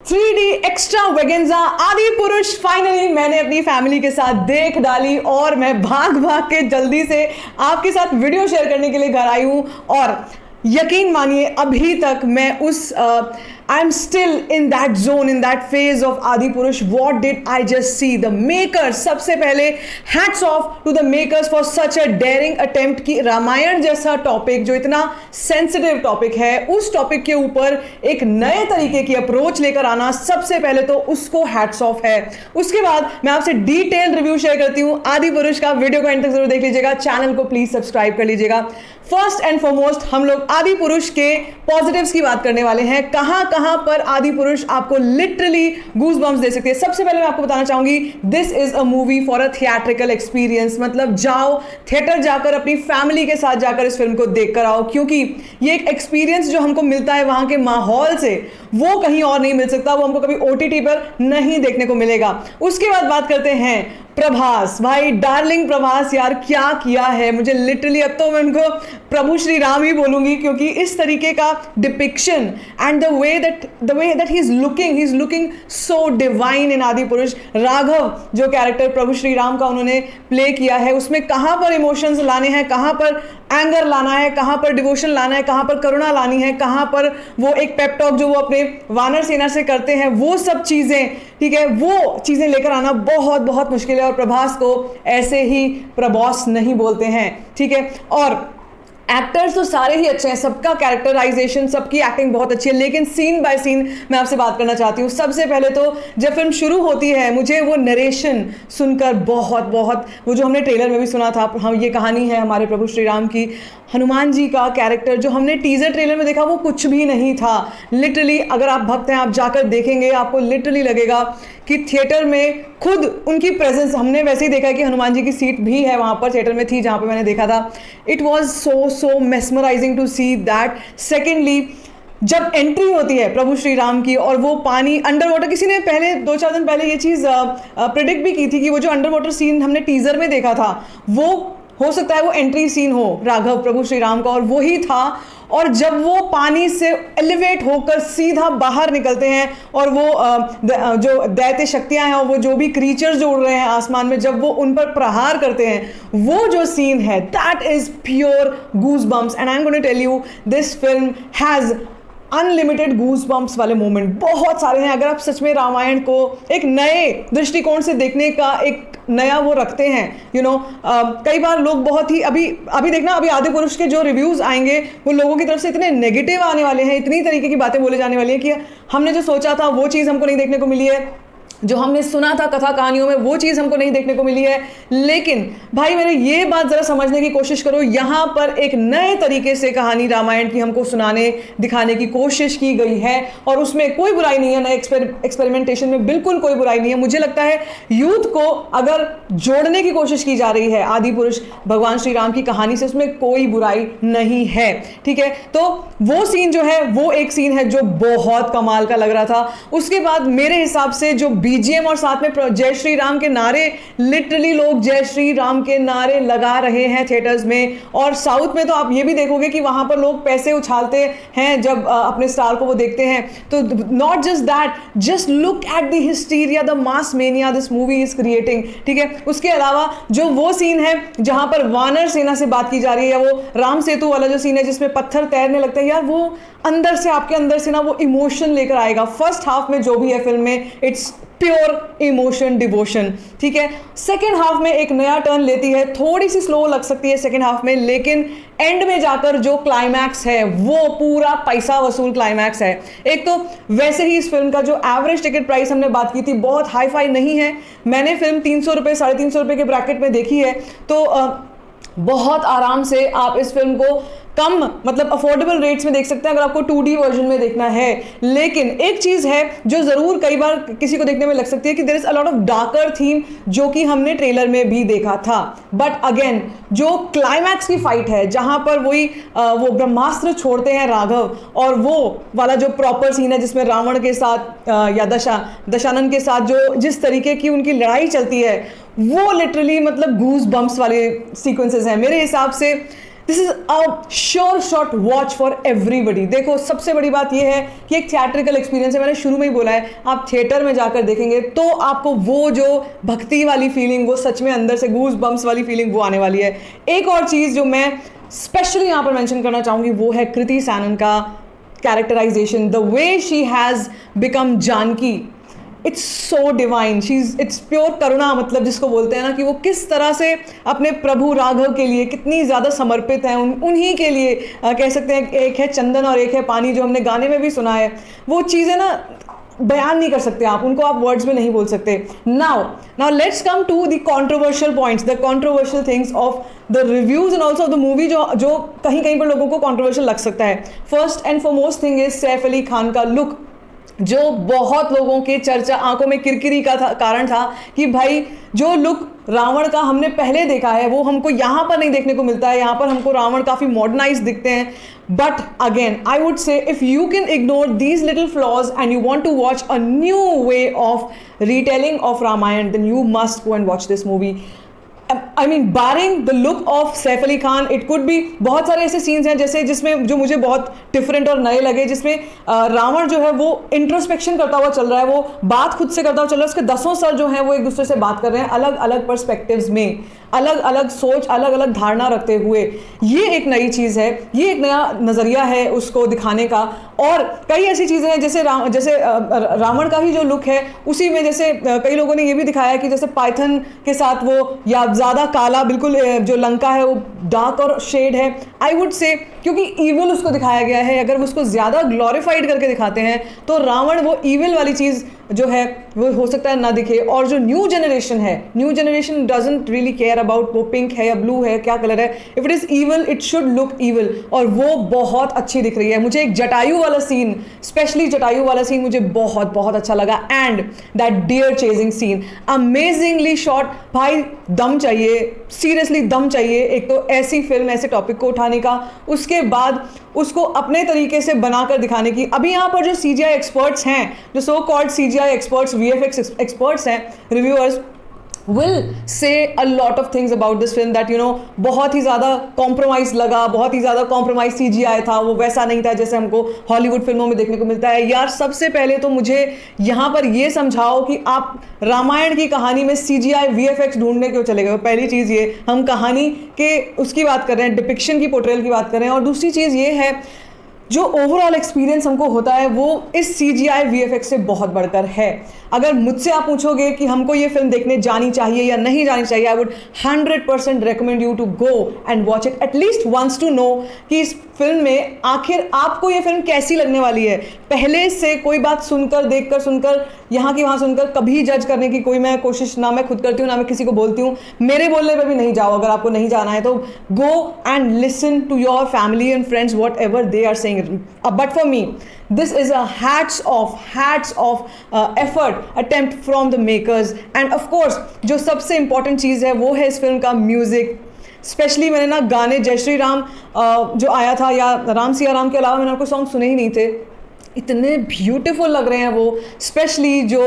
3D extra वेगेंजा आदि पुरुष finally मैंने अपनी फैमिली के साथ देख डाली और मैं भाग भाग के जल्दी से आपके साथ वीडियो शेयर करने के लिए घर आई हूं। और यकीन मानिए अभी तक मैं उस I am still in that zone, in that phase of Adipurush. What did I just see? The makers, सबसे पहले hats off to the makers for such a daring attempt कि रामायण जैसा टॉपिक जो इतना सेंसिटिव टॉपिक है, उस topic के ऊपर एक नए तरीके की अप्रोच लेकर आना, सबसे पहले तो उसको हैट्स ऑफ है। उसके बाद मैं आपसे डिटेल रिव्यू शेयर करती हूं आदि पुरुष का। वीडियो को एंड तक जरूर देख लीजिएगा, चैनल को प्लीज सब्सक्राइब कर लीजिएगा। फर्स्ट एंड फॉरमोस्ट हम लोग आदि पुरुष के पॉजिटिव्स की बात करने वाले हैं। कहां कहां पर आदि पुरुष आपको लिटरली गूज बम्स दे सकती है। सबसे पहले मैं आपको बताना चाहूंगी, this is a movie for a theatrical experience. मतलब जाओ थिएटर जाकर अपनी फैमिली के साथ जाकर इस फिल्म को देखकर आओ, क्योंकि ये एक एक्सपीरियंस जो हमको मिलता है वहां के माहौल से, वो कहीं और नहीं मिल सकता। वो हमको कभी ओटीटी पर नहीं देखने को मिलेगा। उसके बाद बात करते हैं प्रभास। भाई डार्लिंग प्रभास, यार क्या किया है। मुझे लिटरली अब तो मैं उनको प्रभु श्री राम ही बोलूंगी, क्योंकि इस तरीके का depiction and the way that he is looking so divine in आदि पुरुष। राघव जो कैरेक्टर प्रभु श्री राम का उन्होंने प्ले किया है, उसमें कहां पर इमोशंस लाने हैं, कहां पर एंगर लाना है, कहां पर डिवोशन लाना है, कहां पर करुणा लानी है, कहां पर वो एक पेप टॉक जो वो अपने वानर सेना से करते हैं, वो सब चीजें, ठीक है, वो चीजें लेकर आना बहुत बहुत मुश्किल है। और प्रभास को ऐसे ही प्रबॉस नहीं बोलते हैं, ठीक है। और एक्टर्स तो सारे ही अच्छे हैं, सबका कैरेक्टराइजेशन, सबकी एक्टिंग बहुत अच्छी है, लेकिन सीन बाय सीन मैं आपसे बात करना चाहती हूँ। सबसे पहले तो जब फिल्म शुरू होती है, मुझे वो नरेशन सुनकर बहुत वो जो हमने ट्रेलर में भी सुना था, हम ये कहानी है हमारे प्रभु श्री राम की, हनुमान जी का कैरेक्टर जो हमने टीजर ट्रेलर में देखा वो कुछ भी नहीं था। लिटरली अगर आप भक्त हैं, आप जाकर देखेंगे, आपको लिटरली लगेगा कि थिएटर में खुद उनकी प्रेजेंस, हमने वैसे ही देखा है कि हनुमान जी की सीट भी है वहाँ पर, थिएटर में थी जहाँ पे मैंने देखा था। It was so mesmerizing to see that. Secondly जब एंट्री होती है प्रभु श्री राम की और वो पानी अंडर वाटर, किसी ने पहले 2-4 दिन पहले ये चीज़ प्रिडिक्ट भी की थी कि वो जो अंडर वाटर सीन हमने टीजर में देखा था, वो हो सकता है वो एंट्री सीन हो राघव प्रभु श्री राम का, और वही था। और जब वो पानी से एलिवेट होकर सीधा बाहर निकलते हैं और वो जो दैत्य शक्तियां हैं और वो जो भी क्रीचर्स जो उड़ रहे हैं आसमान में, जब वो उन पर प्रहार करते हैं, वो जो सीन है, that is pure goose bumps. And I am going to tell you, this film has unlimited goose bumps वाले मोमेंट बहुत सारे हैं। अगर आप सच में रामायण को एक नए दृष्टिकोण से देखने का एक नया वो रखते हैं, यू नो, कई बार लोग बहुत ही अभी देखना, अभी आदि पुरुष के जो रिव्यूज आएंगे वो लोगों की तरफ से इतने नेगेटिव आने वाले हैं, इतनी तरीके की बातें बोले जाने वाली है कि हमने जो सोचा था वो चीज़ हमको नहीं देखने को मिली है, जो हमने सुना था कथा कहानियों में वो चीज़ हमको नहीं देखने को मिली है। लेकिन भाई मेरे ये बात ज़रा समझने की कोशिश करो, यहाँ पर एक नए तरीके से कहानी रामायण की हमको सुनाने दिखाने की कोशिश की गई है, और उसमें कोई बुराई नहीं है, नए एक्सपेरिमेंटेशन में बिल्कुल कोई बुराई नहीं है। मुझे लगता है यूथ को अगर जोड़ने की कोशिश की जा रही है आदि पुरुष भगवान श्री राम की कहानी से, उसमें कोई बुराई नहीं है, ठीक है। तो वो सीन जो है, वो एक सीन है जो बहुत कमाल का लग रहा था। उसके बाद मेरे हिसाब से जो बीजीएम और साथ में जय श्री राम के नारे, लिटरली लोग जय श्री राम के नारे लगा रहे हैं थिएटर्स में। और साउथ में तो आप ये भी देखोगे कि वहां पर लोग पैसे उछालते हैं जब अपने स्टार को वो देखते हैं। तो not just that, just look at the hysteria, the mass mania this movie is creating, ठीक है। उसके अलावा जो वो सीन है जहां पर वानर सेना से बात की जा रही है, वो राम सेतु वाला जो सीन है जिसमें पत्थर तैरने लगते हैं, यार वो अंदर से, आपके अंदर से ना वो इमोशन लेकर आएगा। फर्स्ट हाफ में जो भी है फिल्म में, इट्स प्योर इमोशन डिवोशन, ठीक है। सेकेंड हाफ में एक नया टर्न लेती है, थोड़ी सी स्लो लग सकती है सेकेंड हाफ में, लेकिन एंड में जाकर जो क्लाइमैक्स है वो पूरा पैसा वसूल क्लाइमैक्स है। एक तो वैसे ही इस फिल्म का जो एवरेज टिकट प्राइस हमने बात की थी, बहुत हाई फाई नहीं है। मैंने फिल्म 300 रुपये 350 रुपये के ब्रैकेट में देखी है, तो बहुत आराम से आप इस फिल्म को कम, मतलब अफोर्डेबल रेट्स में देख सकते हैं अगर आपको 2D वर्जन में देखना है। लेकिन एक चीज़ है जो ज़रूर कई बार किसी को देखने में लग सकती है कि there is a lot of darker theme, जो कि हमने ट्रेलर में भी देखा था। बट अगेन जो क्लाइमैक्स की फाइट है, जहां पर वही वो ब्रह्मास्त्र छोड़ते हैं राघव, और वो वाला जो प्रॉपर सीन है जिसमें रावण के साथ या दशानन के साथ जो जिस तरीके की उनकी लड़ाई चलती है, वो लिटरली मतलब गूज बम्प्स वाले सीक्वेंसेस हैं मेरे हिसाब से। This is a sure shot watch for everybody. देखो सबसे बड़ी बात यह है कि एक थिएट्रिकल एक्सपीरियंस है, मैंने शुरू में ही बोला है, आप थिएटर में जाकर देखेंगे तो आपको वो जो भक्ति वाली फीलिंग, वो सच में अंदर से गूज बम्स वाली फीलिंग वो आने वाली है। एक और चीज़ जो मैं स्पेशली यहाँ पर मेंशन करना चाहूँगी वो है कृति सैनन का characterization, the way she has become Janaki, it's so divine, it's pure करुणा, मतलब जिसको बोलते हैं ना कि वो किस तरह से अपने प्रभु राघव के लिए कितनी ज़्यादा समर्पित हैं, उन्हीं के लिए कह सकते हैं, एक है चंदन और एक है पानी, जो हमने गाने में भी सुना है। वो चीज़ें ना बयान नहीं कर सकते आप, उनको आप वर्ड्स में नहीं बोल सकते। Now let's come to the controversial points, the controversial things of the reviews and also the movie, जो कहीं कहीं पर लोगों को कंट्रोवर्शियल लग सकता है। First and foremost thing is Saif Ali Khan का लुक, जो बहुत लोगों के चर्चा, आंखों में किरकिरी का कारण था कि भाई जो लुक रावण का हमने पहले देखा है वो हमको यहाँ पर नहीं देखने को मिलता है। यहाँ पर हमको रावण काफ़ी मॉडर्नाइज दिखते हैं। But again I would say if you can ignore these little flaws and you want to watch a new way of retelling of Ramayan, then you must go and watch this movie. I mean barring the look of Saif Ali Khan, it could be बहुत सारे ऐसे scenes हैं जैसे जिसमें जो मुझे बहुत different और नए लगे, जिसमें रावण जो है वो इंट्रोस्पेक्शन करता हुआ चल रहा है, वो बात खुद से करता हुआ चल रहा है, उसके 10 सर जो हैं वो एक दूसरे से बात कर रहे हैं, अलग अलग पर्सपेक्टिव्स में, अलग अलग सोच, अलग अलग धारणा रखते हुए। ये एक नई चीज़ है, ये एक नया नज़रिया है उसको दिखाने का। और कई ऐसी चीज़ें हैं जैसे रावण का ही जो लुक है उसी में, जैसे कई लोगों ने ये भी दिखाया कि जैसे पाइथन के साथ वो या ज़्यादा काला, बिल्कुल जो लंका है वो डार्क और शेड है। आई वुड से क्योंकि ईविल उसको दिखाया गया है, अगर उसको ज़्यादा ग्लोरीफाइड करके दिखाते हैं तो रावण वो ईविल वाली चीज़ जो है वो हो सकता है ना दिखे। और जो न्यू जनरेशन है, new generation doesn't really care about वो पिंक है या ब्लू है, क्या कलर है, if it is evil it should look evil, और वो बहुत अच्छी दिख रही है। मुझे एक जटायु वाला सीन, स्पेशली जटायु वाला सीन मुझे बहुत बहुत अच्छा लगा। And that deer chasing scene amazingly shot. भाई दम चाहिए, सीरियसली दम चाहिए एक तो ऐसी फिल्म, ऐसे टॉपिक को उठाने का, उसके बाद उसको अपने तरीके से बनाकर दिखाने की। अभी यहाँ पर जो CGI एक्सपर्ट्स हैं, जो so called CGI experts, VFX experts हैं, reviewers will say a lot of things about this film that you know बहुत ही ज़्यादा कॉम्प्रोमाइज़ लगा, बहुत ही ज़्यादा कॉम्प्रोमाइज़ CGI था, वो वैसा नहीं था जैसे हमको हॉलीवुड फिल्मों में देखने को मिलता है। यार सबसे पहले तो मुझे यहाँ पर ये समझाओ कि आप रामायण की कहानी में CGI VFX ढूंढने क्यों चले गए। पहली चीज़ ये, हम कहानी के उसकी बात कर रहे हैं, डिपिक्शन की, पोर्ट्रेल की बात कर रहे हैं। और दूसरी चीज़ ये है जो ओवरऑल एक्सपीरियंस हमको होता है वो इस CGI VFX से बहुत बढ़कर है। अगर मुझसे आप पूछोगे कि हमको ये फिल्म देखने जानी चाहिए या नहीं जानी चाहिए, I would 100% recommend you to go and watch it at least once to know कि इस फिल्म में आखिर आपको ये फिल्म कैसी लगने वाली है। पहले से कोई बात सुनकर, देखकर, सुनकर, यहाँ की वहाँ सुनकर कभी जज करने की कोई मैं कोशिश ना मैं खुद करती हूँ ना मैं किसी को बोलती हूँ। मेरे बोलने पर भी नहीं जाओ। अगर आपको नहीं जाना है तो go and listen to your family and friends whatever they are saying. But for me this is a hats off effort attempt from the makers and of course जो सबसे important चीज़ है वो है इस फिल्म का music. Specially मैंने ना गाने जय श्री राम जो आया था या राम सिया राम के अलावा मैंने आपको सॉन्ग सुने ही नहीं थे, इतने ब्यूटीफुल लग रहे हैं वो। स्पेशली जो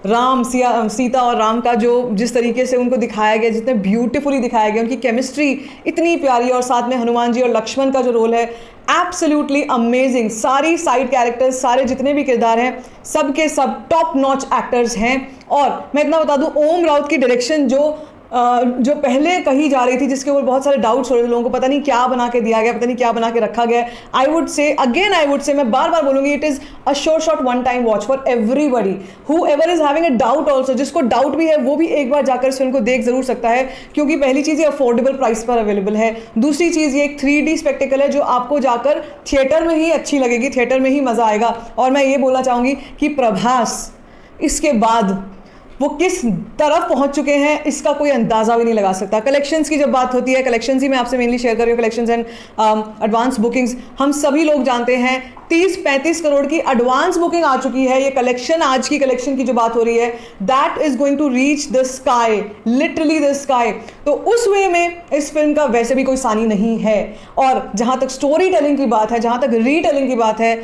सीता और राम का जो जिस तरीके से उनको दिखाया गया, जितने ब्यूटीफुली दिखाया गया, उनकी केमिस्ट्री इतनी प्यारी, और साथ में हनुमान जी और लक्ष्मण का जो रोल है एब्सोल्युटली अमेजिंग। सारी साइड कैरेक्टर्स, सारे जितने भी किरदार हैं, सब के सब टॉप नॉच एक्टर्स हैं। और मैं इतना बता दूं, ओम राउत की डायरेक्शन जो पहले कही जा रही थी, जिसके ऊपर बहुत सारे डाउट्स हो रहे थे लोगों को, पता नहीं क्या बना के दिया गया, पता नहीं क्या बना के रखा गया। आई वुड से मैं बार बार बोलूंगी, it is a sure shot one time watch for everybody who ever is having a doubt also. जिसको डाउट भी है वो भी एक बार जाकर इस फिल्म को देख जरूर सकता है, क्योंकि पहली चीज़ ये अफोर्डेबल प्राइस पर अवेलेबल है। दूसरी चीज़ ये एक 3D स्पेक्टिकल है जो आपको जाकर थिएटर में ही अच्छी लगेगी, थिएटर में ही मज़ा आएगा। और मैं ये बोलना चाहूँगी कि प्रभास इसके बाद वो किस तरफ पहुंच चुके हैं इसका कोई अंदाज़ा भी नहीं लगा सकता। कलेक्शंस की जब बात होती है, कलेक्शंस ही मैं आपसे मेनली शेयर कर रही हूँ, कलेक्शंस एंड एडवांस बुकिंग्स। हम सभी लोग जानते हैं 30-35 करोड़ की एडवांस बुकिंग आ चुकी है। ये कलेक्शन, आज की कलेक्शन की जो बात हो रही है, that is going to reach the sky, literally the sky. तो उस वे में इस फिल्म का वैसे भी कोई सानी नहीं है। और जहाँ तक स्टोरी टेलिंग की बात है, जहाँ तक रीटेलिंग की बात है,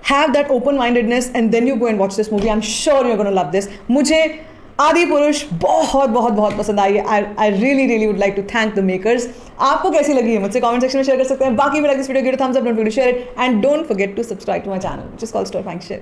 have that open mindedness and then you go and watch this movie. I am sure you are gonna love this. मुझे आदि पुरुष बहुत बहुत बहुत पसंद आई। I really would like to thank the makers. आपको कैसी लगी है मुझसे कमेंट सेक्शन में शेयर कर सकते हैं। बाकी भी like this video, give it a thumbs up, don't forget to share it and don't forget to subscribe to my channel which is called store find share.